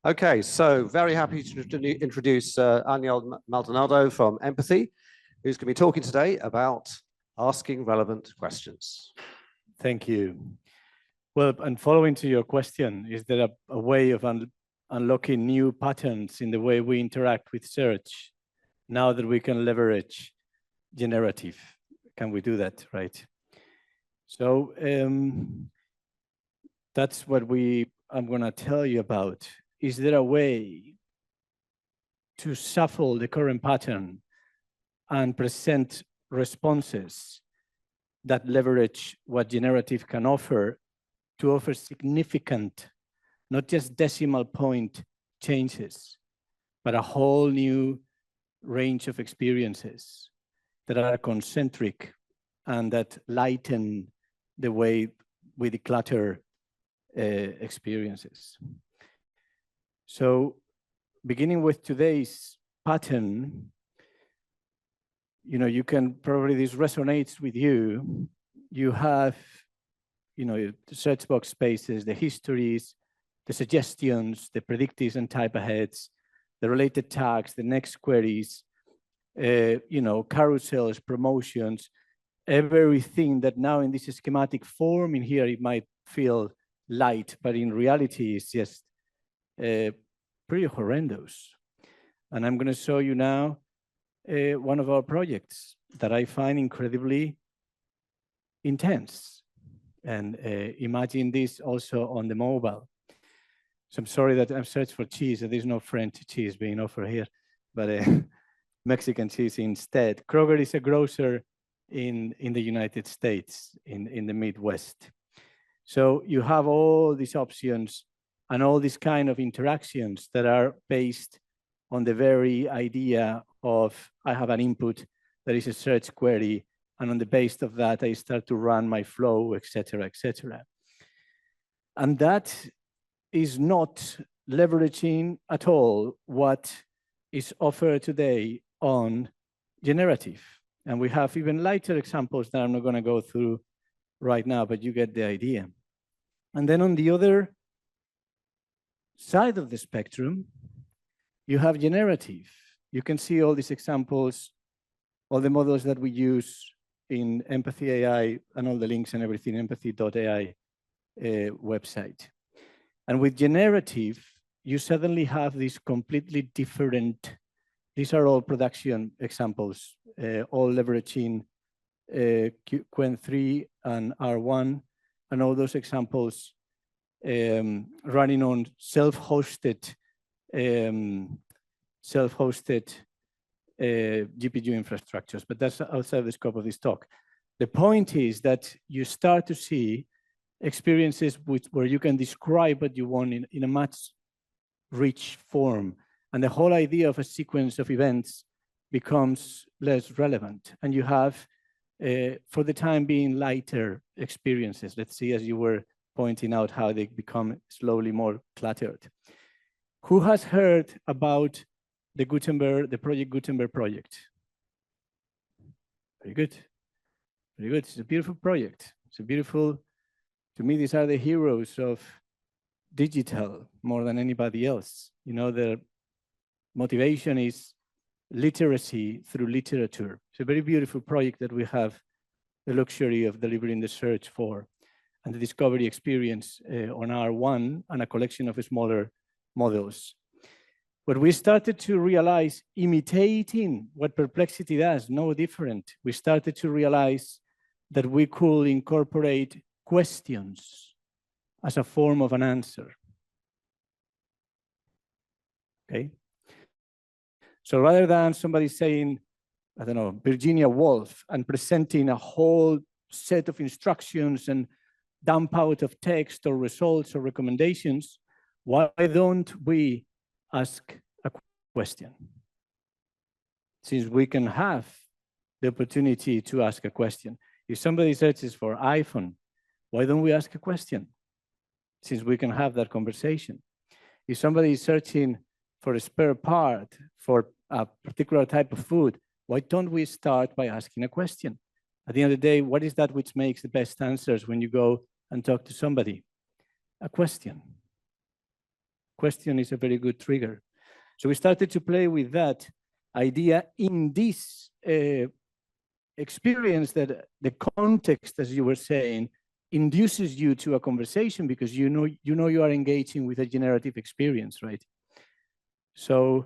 Okay, so very happy to introduce Ángel Maldonado from Empathy, who's going to be talking today about asking relevant questions. Thank you. Well, and following to your question, is there a way of unlocking new patterns in the way we interact with search now that we can leverage generative? Can we do that, right? So that's what I'm going to tell you about. Is there a way to shuffle the current pattern and present responses that leverage what generative can offer to offer significant, not just decimal point changes, but a whole new range of experiences that are concentric and that lighten the way we declutter experiences. So beginning with today's pattern, you can probably, this resonates with you. You have, the search box spaces, the histories, the suggestions, the predictives and type aheads, the related tags, the next queries, carousels, promotions, everything that now in this schematic form in here, it might feel light, but in reality, it's just pretty horrendous. And I'm going to show you now one of our projects that I find incredibly intense. And imagine this also on the mobile. So I'm sorry that I'm searching for cheese. There's no French cheese being offered here, but Mexican cheese instead. Kroger is a grocer in the United States, in the Midwest. So you have all these options and all these kind of interactions that are based on the very idea of I have an input that is a search query, and on the basis of that, I start to run my flow, et cetera, et cetera. And that is not leveraging at all what is offered today on generative. And we have even lighter examples that I'm not going to go through right now, but you get the idea. And then on the other side of the spectrum, you have generative. You can see all these examples, all the models that we use in Empathy AI and all the links and everything, empathy.ai website. And with generative, you suddenly have this completely different, these are all production examples, all leveraging Qwen3 and R1, and all those examples running on self-hosted GPU infrastructures, but that's outside the scope of this talk. The point is that you start to see experiences where you can describe what you want in a much rich form. And the whole idea of a sequence of events becomes less relevant. And you have, for the time being, lighter experiences. Let's see, as you were pointing out, how they become slowly more cluttered. Who has heard about the Project Gutenberg project? Very good. Very good. It's a beautiful project. It's a beautiful, to me, these are the heroes of digital more than anybody else. Their motivation is literacy through literature. It's a very beautiful project that we have the luxury of delivering the search for, and the discovery experience on R1 and a collection of smaller models. But we started to realize, imitating what Perplexity does, no different. We started to realize that we could incorporate questions as a form of an answer. Okay? So rather than somebody saying, I don't know, Virginia Woolf, and presenting a whole set of instructions and dump out of text or results or recommendations, why don't we ask a question? Since we can have the opportunity to ask a question. If somebody searches for iPhone, why don't we ask a question? Since we can have that conversation. If somebody is searching for a spare part for a particular type of food, why don't we start by asking a question? At the end of the day, what is that which makes the best answers when you go and talk to somebody? A question. question is a very good trigger. So we started to play with that idea in this experience, that the context, as you were saying, induces you to a conversation because you know you are engaging with a generative experience, right? So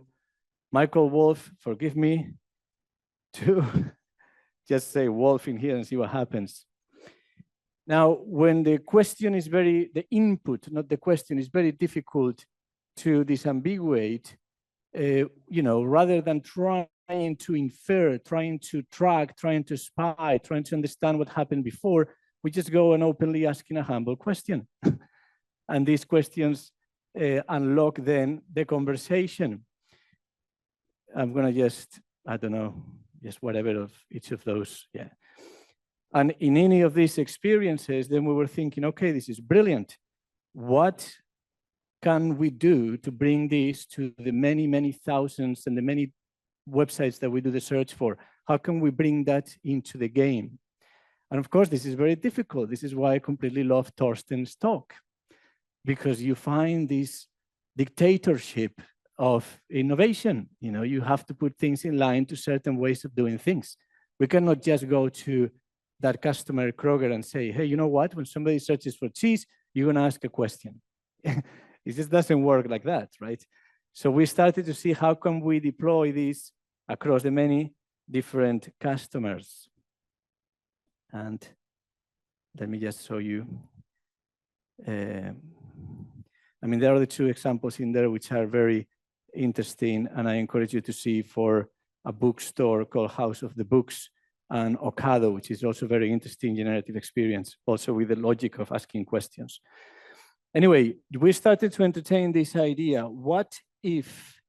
Michael Wolf, forgive me to just say Wolf in here and see what happens. Now, when the question is the input, not the question, is very difficult to disambiguate, rather than trying to infer, trying to track, trying to spy, trying to understand what happened before, we just go and openly asking a humble question. And these questions unlock then the conversation. I'm gonna just, I don't know, just whatever of each of those, yeah. And in any of these experiences, then we were thinking, okay, this is brilliant. What can we do to bring this to the many, many thousands and the many websites that we do the search for? How can we bring that into the game? And of course, this is very difficult. This is why I completely love Thorsten's talk, because you find this dictatorship of innovation. You have to put things in line to certain ways of doing things. We cannot just go to that customer Kroger and say, hey, you know what? When somebody searches for cheese, you're going to ask a question. It just doesn't work like that, right? So we started to see how can we deploy this across the many different customers. And let me just show you. There are the two examples in there which are very interesting, and I encourage you to see for a bookstore called House of the Books, and Ocado, which is also very interesting generative experience, also with the logic of asking questions. Anyway, we started to entertain this idea. What if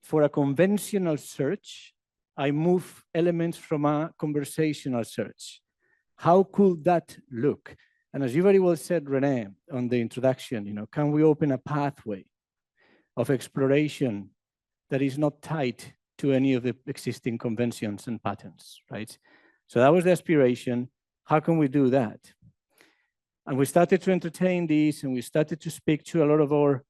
for a conventional search, I move elements from a conversational search? How could that look? And as you very well said, René, on the introduction, can we open a pathway of exploration that is not tied to any of the existing conventions and patterns, right? So that was the aspiration. How can we do that? And we started to entertain these, and we started to speak to a lot of our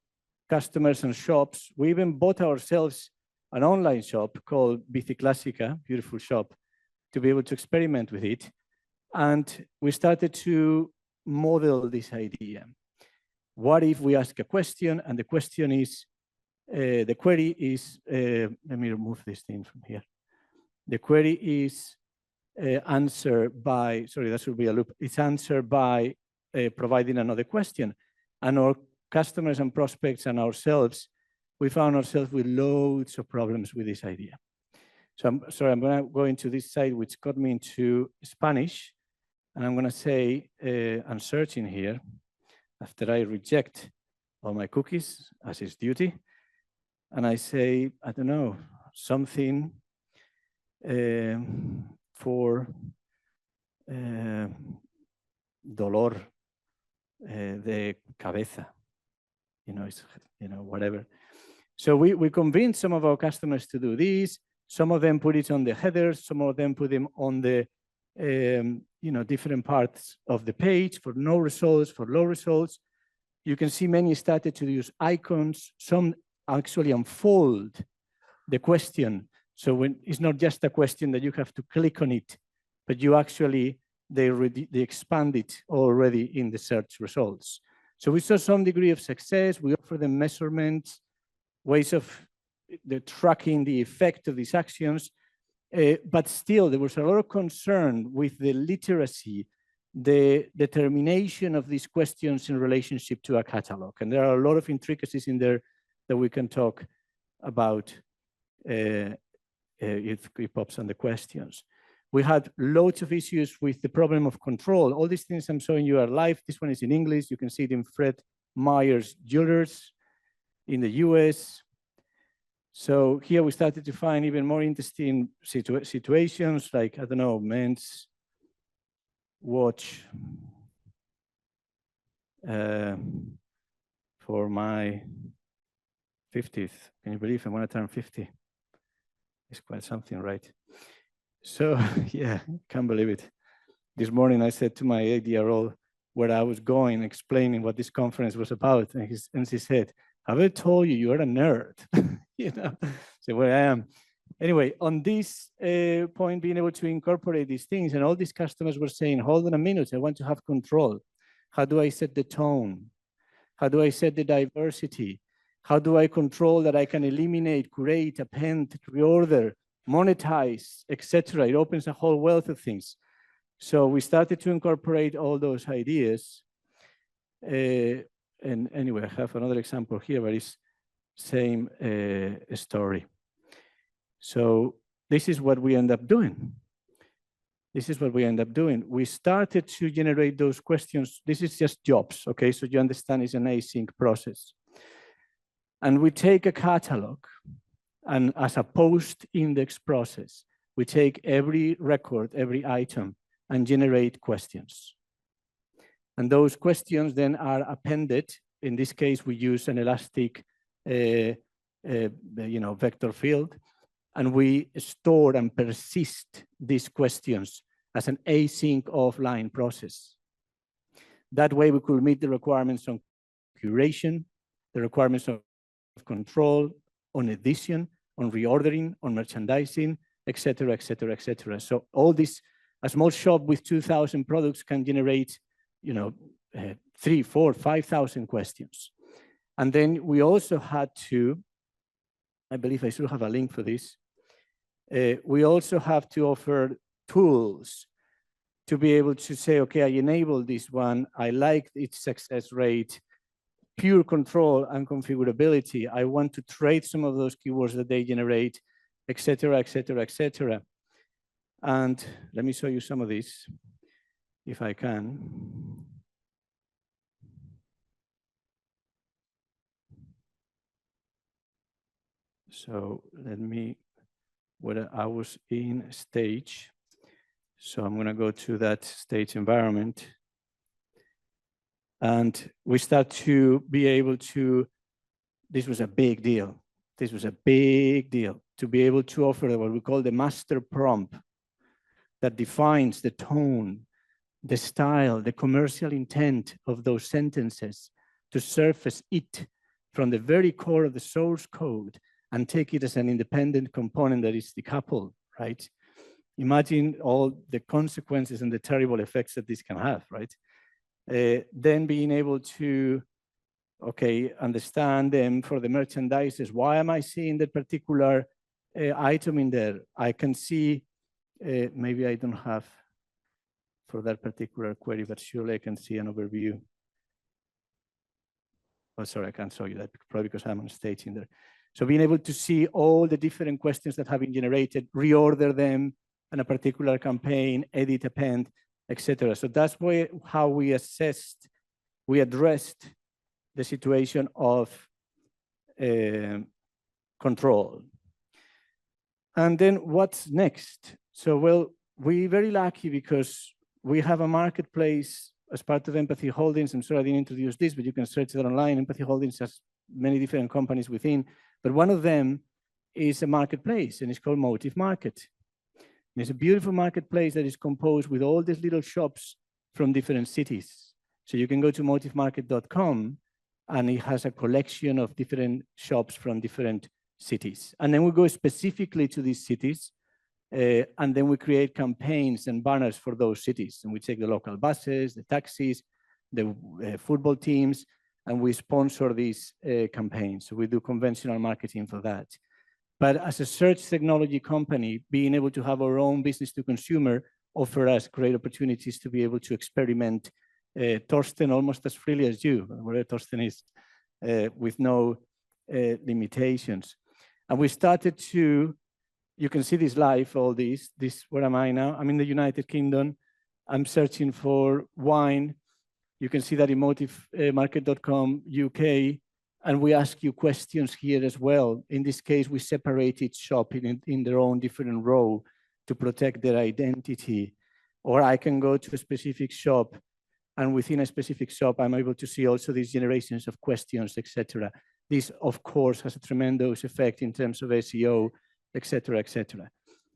customers and shops. We even bought ourselves an online shop called Biciclásica, beautiful shop, to be able to experiment with it. And we started to model this idea. What if we ask a question, and the question is, the query is, let me remove this thing from here. The query is answered by, sorry, that should be a loop. It's answered by providing another question. And our customers and prospects and ourselves, we found ourselves with loads of problems with this idea. So I'm sorry, I'm going to go into this side, which got me into Spanish. And I'm going to say, I'm searching here after I reject all my cookies, as is duty. And I say, I don't know, something for dolor de cabeza, whatever. So we convinced some of our customers to do this. Some of them put it on the headers. Some of them put them on the different parts of the page for no results, for low results. You can see many started to use icons. Some actually unfold the question. So when it's not just a question that you have to click on it, but you actually, they expand it already in the search results. So we saw some degree of success. We offer them measurements, ways of tracking the effect of these actions. But still, there was a lot of concern with the literacy, the determination of these questions in relationship to a catalog. And there are a lot of intricacies in there that we can talk about if it pops on the questions. We had loads of issues with the problem of control. All these things I'm showing you are live. This one is in English. You can see it in Fred Meyer's Jewelers in the US. So here we started to find even more interesting situations like, I don't know, men's watch for my 50th. Can you believe I'm going to turn 50? It's quite something, right? So yeah, can't believe it. This morning I said to my 8-year-old where I was going, explaining what this conference was about. And she said, have I told you you're a nerd? You know, so where I am. Anyway, on this point, being able to incorporate these things, and all these customers were saying, hold on a minute, I want to have control. How do I set the tone? How do I set the diversity? How do I control that I can eliminate, curate, append, reorder, monetize, etc.? It opens a whole wealth of things. So we started to incorporate all those ideas. And anyway, I have another example here, but it's same story. So this is what we end up doing. This is what we end up doing. We started to generate those questions. This is just jobs, okay? So you understand it's an async process. And we take a catalog, and as a post-index process, we take every record, every item, and generate questions. And those questions then are appended. In this case, we use an elastic vector field, and we store and persist these questions as an async offline process. That way, we could meet the requirements on curation, the requirements of control, on edition, on reordering, on merchandising, et cetera, et cetera, et cetera. So all this, a small shop with 2,000 products can generate, 3, 4, 5,000 questions. And then we also had to, I believe I should have a link for this. We also have to offer tools to be able to say, okay, I enable this one. I like its success rate, pure control and configurability. I want to trade some of those keywords that they generate, et cetera, et cetera, et cetera. And let me show you some of these, if I can. So let me, where I was in stage. So I'm gonna go to that stage environment. And we start to be able to, this was a big deal. This was a big deal to be able to offer what we call the master prompt that defines the tone, the style, the commercial intent of those sentences, to surface it from the very core of the source code and take it as an independent component that is decoupled, right? Imagine all the consequences and the terrible effects that this can have, right? Then being able to, okay, understand them for the merchandises. Why am I seeing that particular item in there? I can see, maybe I don't have for that particular query, but surely I can see an overview. Oh, sorry, I can't show you that, probably because I'm on stage in there. So being able to see all the different questions that have been generated, reorder them in a particular campaign, edit, append, etc. So that's how we assessed, we addressed the situation of control. And then what's next? So, well, we're very lucky because we have a marketplace as part of EmpathyHoldings. I'm sorry I didn't introduce this, but you can search that online. EmpathyHoldings has many different companies within, but one of them is a marketplace, and it's called Motive Market. And it's a beautiful marketplace that is composed with all these little shops from different cities. So you can go to motivemarket.com, and it has a collection of different shops from different cities. And then we go specifically to these cities, and then we create campaigns and banners for those cities. And we take the local buses, the taxis, the football teams, and we sponsor these campaigns. So we do conventional marketing for that. But as a search technology company, being able to have our own business to consumer offer us great opportunities to be able to experiment. Torsten, almost as freely as you, where Torsten is, with no limitations. And we started to, you can see this live, all this, where am I now? I'm in the United Kingdom. I'm searching for wine. You can see that in motivemarket.com UK, and we ask you questions here as well. In this case, we separate each shop in their own different row to protect their identity. Or I can go to a specific shop, and within a specific shop, I'm able to see also these generations of questions, etc. This, of course, has a tremendous effect in terms of SEO, etc., etc.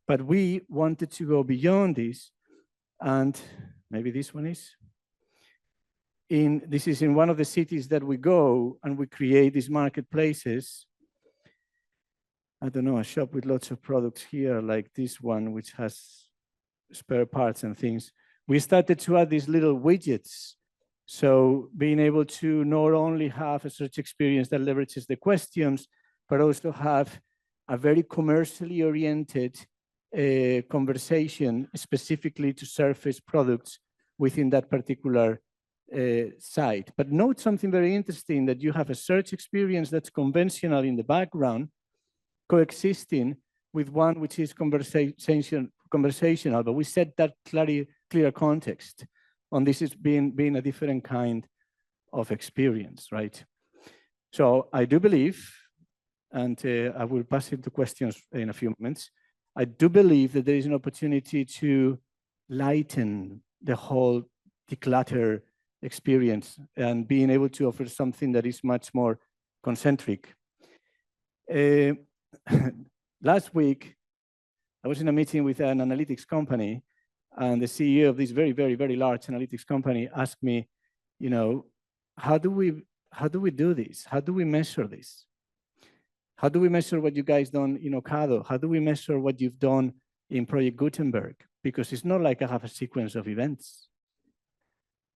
But we wanted to go beyond this, and maybe this one is. this is in one of the cities that we go and we create these marketplaces. I don't know, a shop with lots of products here, like this one, which has spare parts and things. We started to add these little widgets. So being able to not only have a search experience that leverages the questions, but also have a very commercially oriented conversation specifically to surface products within that particular site. But note something very interesting, that you have a search experience that's conventional in the background, coexisting with one which is conversational, but we set that clear context on this is being a different kind of experience, right? So I do believe, and I will pass it to questions in a few moments, I do believe that there is an opportunity to lighten the whole declutter experience and being able to offer something that is much more concentric. Last week, I was in a meeting with an analytics company, and the CEO of this very, very, very large analytics company asked me, you know, how do we do this? How do we measure this? How do we measure what you guys done in Ocado? How do we measure what you've done in Project Gutenberg? Because it's not like I have a sequence of events.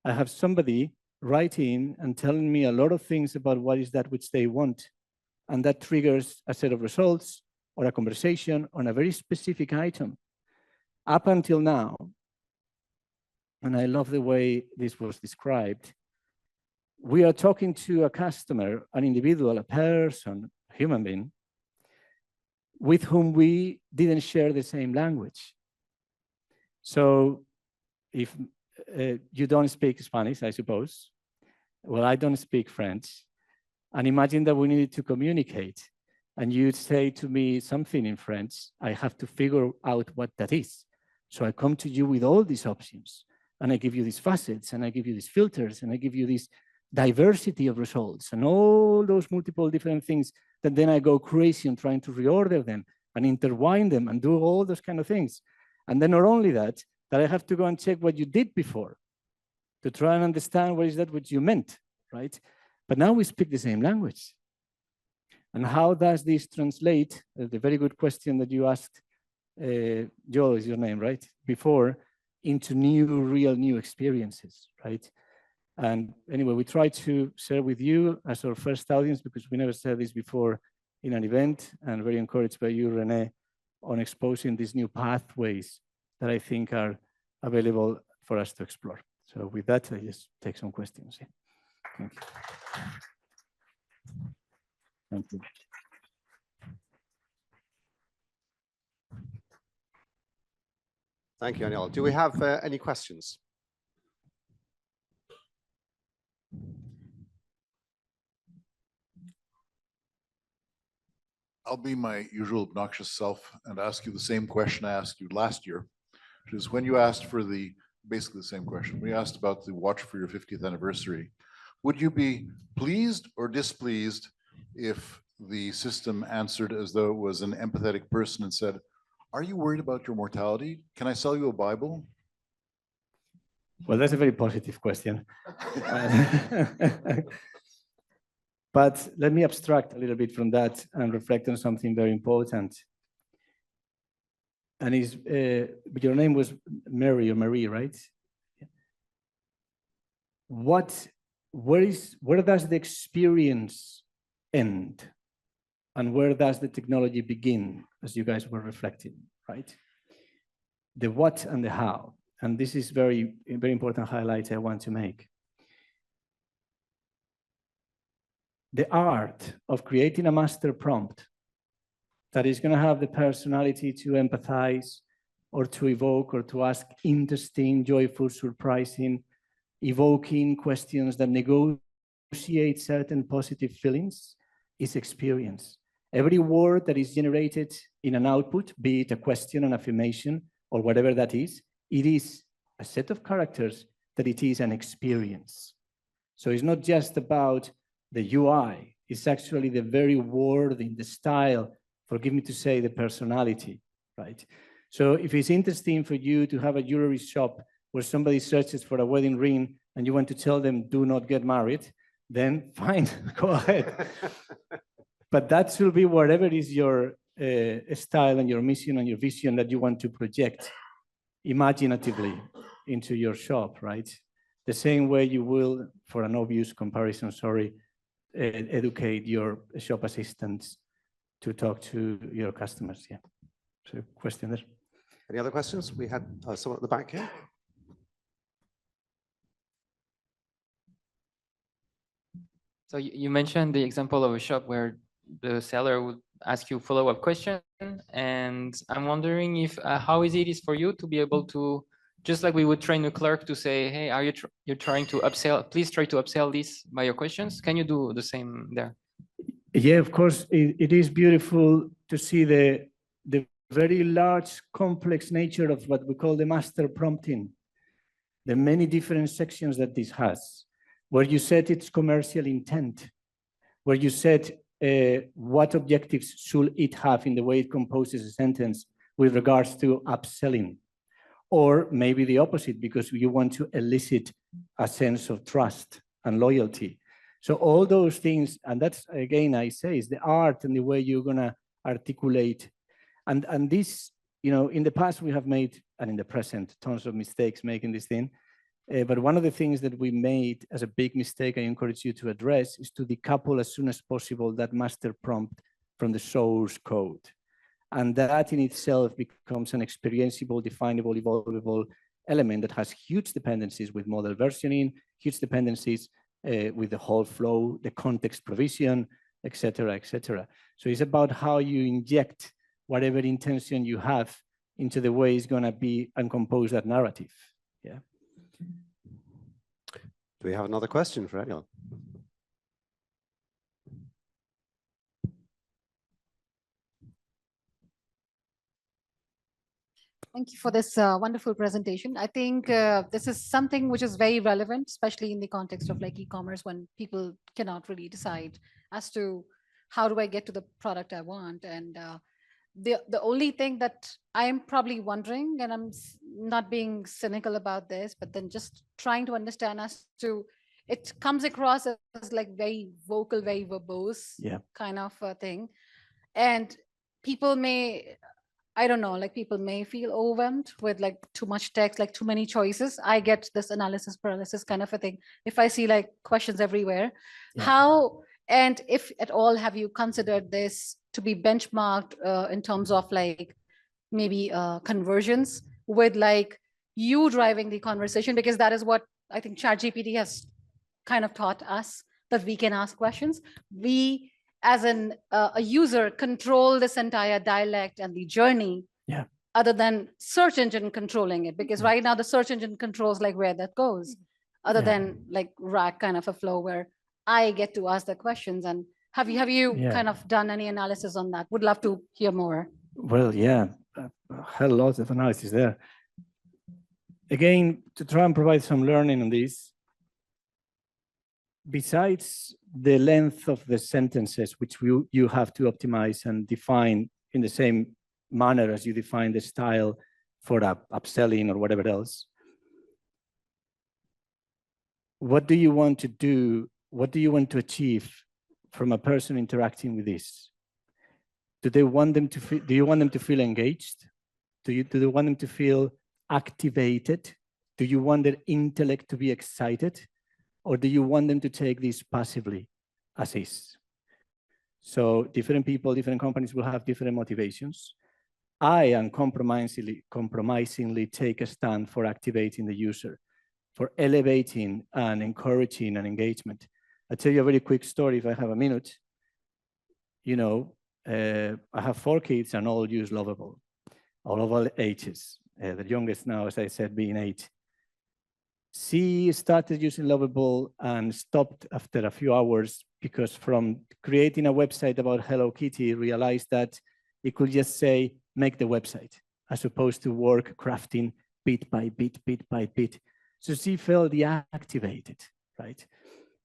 I have somebody writing and telling me a lot of things about what is that which they want. And that triggers a set of results or a conversation on a very specific item. Up until now, and I love the way this was described, we are talking to a customer, an individual, a person, a human being, with whom we didn't share the same language. So if you don't speak Spanish, I suppose, well, I don't speak French, and imagine that we needed to communicate, and you'd say to me something in French, I have to figure out what that is. So I come to you with all these options, and I give you these facets, and I give you these filters, and I give you this diversity of results, and all those multiple different things that then I go crazy and trying to reorder them and intertwine them and do all those kind of things. And then not only that, that I have to go and check what you did before to try and understand what is that what you meant, right? But now we speak the same language. And how does this translate? The very good question that you asked, Joel is your name, right? Before, into real new experiences, right? And anyway, we try to share with you as our first audience, because we never said this before in an event, and very encouraged by you, René, on exposing these new pathways that I think are available for us to explore. So with that, I just take some questions. Yeah. Thank you. Thank you. Thank you, Ángel. Do we have any questions? I'll be my usual obnoxious self and ask you the same question I asked you last year, which is when you asked for basically the same question. We asked about the watch for your 50th anniversary. Would you be pleased or displeased if the system answered as though it was an empathetic person and said, are you worried about your mortality? Can I sell you a Bible? Well, that's a very positive question. But let me abstract a little bit from that and reflect on something very important. And your name was Mary or Marie, right? Where does the experience end? And where does the technology begin, as you guys were reflecting, right? The what and the how. And this is very, very important highlight I want to make. The art of creating a master prompt that is going to have the personality to empathize or to evoke or to ask interesting, joyful, surprising, evoking questions that negotiate certain positive feelings is experience. Every word that is generated in an output, be it a question, an affirmation, or whatever that is, it is a set of characters that it is an experience. So it's not just about the UI, it's actually the very wording, the style, forgive me to say, the personality, right? So if it's interesting for you to have a jewelry shop where somebody searches for a wedding ring and you want to tell them, do not get married, then fine, go ahead. But that should be whatever is your style and your mission and your vision that you want to project imaginatively into your shop, right? The same way you will, for an obvious comparison, sorry, educate your shop assistants to talk to your customers. Yeah. So, question there. Any other questions? We had someone at the back here. So you mentioned the example of a shop where the seller would ask you follow-up question, and I'm wondering if how easy it is for you to be able to, just like we would train a clerk to say, hey, are you're trying to upsell? Please try to upsell this by your questions. Can you do the same there? Yeah, of course. It is beautiful to see the very large, complex nature of what we call the master prompting. The many different sections that this has, where you set its commercial intent, where you set what objectives should it have in the way it composes a sentence with regards to upselling, or maybe the opposite, because you want to elicit a sense of trust and loyalty. So all those things, and that's, again, I say, is the art and the way you're going to articulate. And this, you know, in the past we have made, and in the present, tons of mistakes making this thing. But one of the things that we made as a big mistake I encourage you to address is to decouple as soon as possible that master prompt from the source code. And that in itself becomes an experienceable, definable, evolvable element that has huge dependencies with model versioning, huge dependencies with the whole flow, the context provision, et cetera, et cetera. So it's about how you inject whatever intention you have into the way it's going to be and compose that narrative. Yeah. Do we have another question for anyone? Thank you for this wonderful presentation. I think this is something which is very relevant, especially in the context of like e-commerce, when people cannot really decide as to how do I get to the product I want. And the only thing that I'm probably wondering, and I'm not being cynical about this, but then just trying to understand as to, it comes across as like very vocal, very verbose kind of thing. And people may, I don't know, like people may feel overwhelmed with like too much text, like too many choices. I get this analysis paralysis kind of a thing. If I see like questions everywhere, how, and if at all, have you considered this to be benchmarked in terms of like maybe conversions with like you driving the conversation? Because that is what I think ChatGPT has kind of taught us, that we can ask questions. We, as a user, control this entire dialect and the journey, other than search engine controlling it. Because right now the search engine controls like where that goes, other than like RAG kind of a flow where I get to ask the questions. And have you kind of done any analysis on that? Would love to hear more. Well, yeah, a hell lot of analysis there. Again, to try and provide some learning on this, besides the length of the sentences, which you have to optimize and define in the same manner as you define the style for upselling or whatever else, what do you want to do? What do you want to achieve from a person interacting with this? Do they want them to feel, do you want them to feel engaged? Do they want them to feel activated? Do you want their intellect to be excited? Or do you want them to take this passively as is? So different people, different companies will have different motivations. I uncompromisingly take a stand for activating the user, for elevating and encouraging an engagement. I'll tell you a very quick story if I have a minute. You know, I have 4 kids and all use Lovable, all of all ages. The youngest now, as I said, being 8. She started using Lovable and stopped after a few hours because from creating a website about Hello Kitty, realized that it could just say, make the website, as opposed to work crafting bit by bit, bit by bit. So she felt deactivated, right?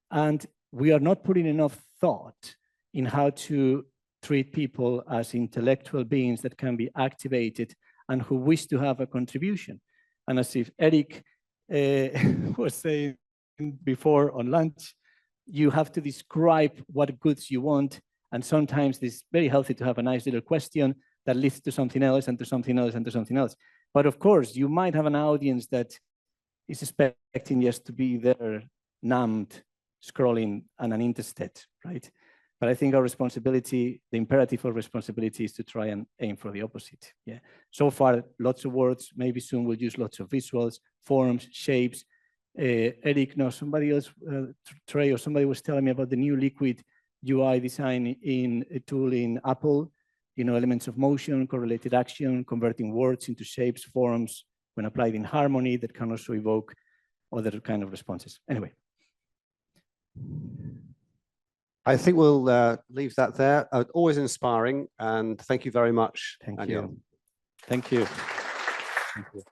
And we are not putting enough thought in how to treat people as intellectual beings that can be activated and who wish to have a contribution. And as if Eric was saying before on lunch, you have to describe what goods you want. And sometimes it's very healthy to have a nice little question that leads to something else and to something else and to something else. But of course, you might have an audience that is expecting just to be there, numbed, scrolling on an interstate, right? But I think our responsibility, the imperative of responsibility, is to try and aim for the opposite. Yeah. So far, lots of words. Maybe soon we'll use lots of visuals, forms, shapes. Eric, no, somebody else, Trey, or somebody was telling me about the new liquid UI design in a tool in Apple. You know, elements of motion, correlated action, converting words into shapes, forms, when applied in harmony, that can also evoke other kind of responses. Anyway. I think we'll leave that there. Always inspiring, and thank you very much. Thank Ángel. you. Thank you. Thank you.